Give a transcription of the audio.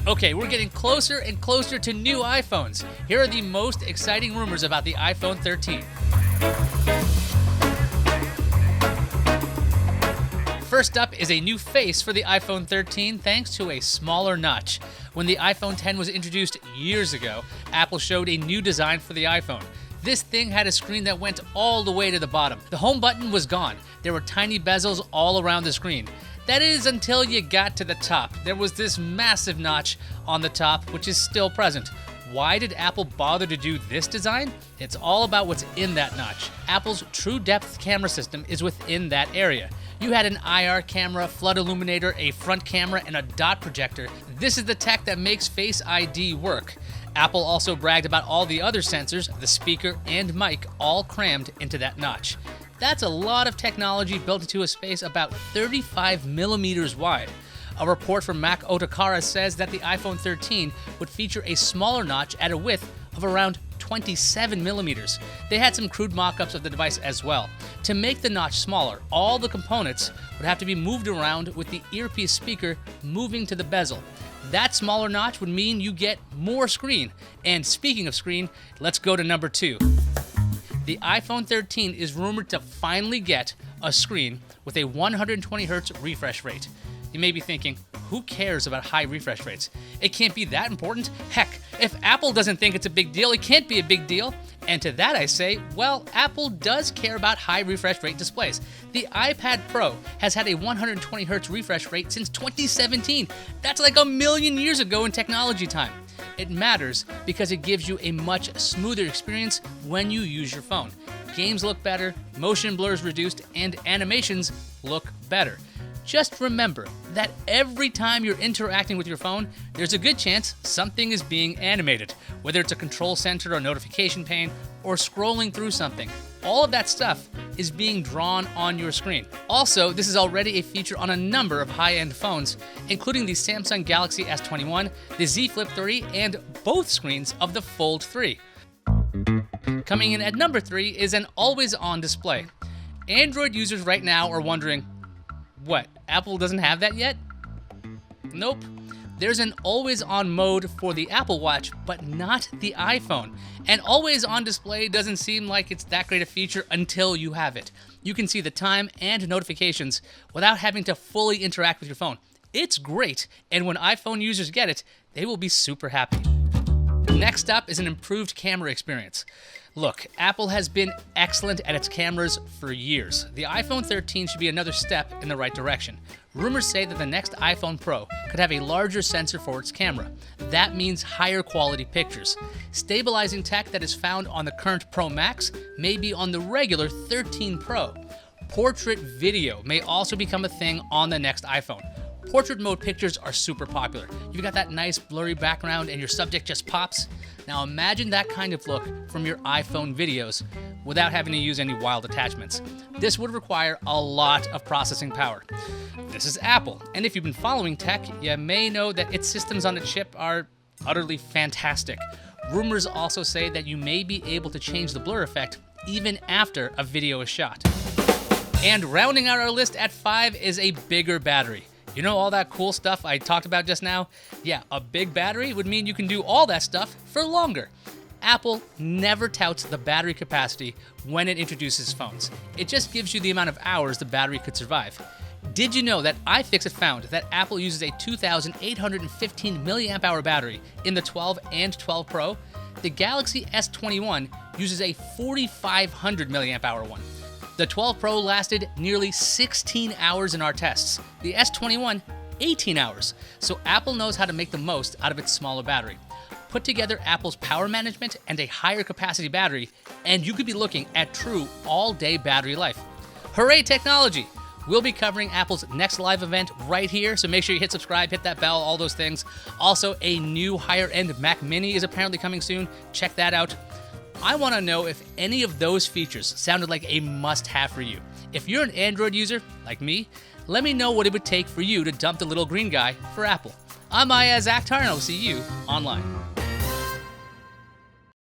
Okay, we're getting closer and closer to new iPhones. Here are the most exciting rumors about the iPhone 13. First up is a new face for the iPhone 13 thanks to a smaller notch. When the iPhone 10 was introduced years ago, Apple showed a new design for the iPhone. This thing had a screen that went all the way to the bottom. The home button was gone. There were tiny bezels all around the screen. That is until you got to the top. There was this massive notch on the top, which is still present. Why did Apple bother to do this design? It's all about what's in that notch. Apple's True Depth camera system is within that area. You had an IR camera, flood illuminator, a front camera, and a dot projector. This is the tech that makes Face ID work. Apple also bragged about all the other sensors, the speaker and mic, all crammed into that notch. That's a lot of technology built into a space about 35 millimeters wide. A report from Mac Otakara says that the iPhone 13 would feature a smaller notch at a width of around 27 millimeters. They had some crude mock-ups of the device as well. To make the notch smaller, all the components would have to be moved around with the earpiece speaker moving to the bezel. That smaller notch would mean you get more screen. And speaking of screen, let's go to number 2. The iPhone 13 is rumored to finally get a screen with a 120Hz refresh rate. You may be thinking, who cares about high refresh rates? It can't be that important. Heck, if Apple doesn't think it's a big deal, it can't be a big deal. And to that I say, well, Apple does care about high refresh rate displays. The iPad Pro has had a 120Hz refresh rate since 2017. That's like a million years ago in technology time. It matters because it gives you a much smoother experience when you use your phone. Games look better, motion blur is reduced, and animations look better. Just remember that every time you're interacting with your phone, there's a good chance something is being animated, whether it's a control center or notification pane or scrolling through something. All of that stuff is being drawn on your screen. Also, this is already a feature on a number of high-end phones, including the Samsung Galaxy S21, the Z Flip 3, and both screens of the Fold 3. Coming in at number 3 is an always-on display. Android users right now are wondering, what, Apple doesn't have that yet? Nope. There's an always-on mode for the Apple Watch, but not the iPhone. An always-on display doesn't seem like it's that great a feature until you have it. You can see the time and notifications without having to fully interact with your phone. It's great, and when iPhone users get it, they will be super happy. Next up is an improved camera experience. Look, Apple has been excellent at its cameras for years. The iPhone 13 should be another step in the right direction. Rumors say that the next iPhone Pro could have a larger sensor for its camera. That means higher quality pictures. Stabilizing tech that is found on the current Pro Max may be on the regular 13 Pro. Portrait video may also become a thing on the next iPhone. Portrait mode pictures are super popular. You've got that nice blurry background and your subject just pops. Now imagine that kind of look from your iPhone videos without having to use any wild attachments. This would require a lot of processing power. This is Apple, and if you've been following tech, you may know that its systems on a chip are utterly fantastic. Rumors also say that you may be able to change the blur effect even after a video is shot. And rounding out our list at 5 is a bigger battery. You know all that cool stuff I talked about just now? Yeah, a big battery would mean you can do all that stuff for longer. Apple never touts the battery capacity when it introduces phones. It just gives you the amount of hours the battery could survive. Did you know that iFixit found that Apple uses a 2,815 milliamp hour battery in the 12 and 12 Pro? The Galaxy S21 uses a 4,500 milliamp hour one. The 12 Pro lasted nearly 16 hours in our tests. The S21, 18 hours. So Apple knows how to make the most out of its smaller battery. Put together Apple's power management and a higher capacity battery, and you could be looking at true all-day battery life. Hooray, technology! We'll be covering Apple's next live event right here, so make sure you hit subscribe, hit that bell, all those things. Also, a new higher-end Mac Mini is apparently coming soon. Check that out. I want to know if any of those features sounded like a must-have for you. If you're an Android user, like me, let me know what it would take for you to dump the little green guy for Apple. I'm Ayaz Akhtar, and I'll see you online.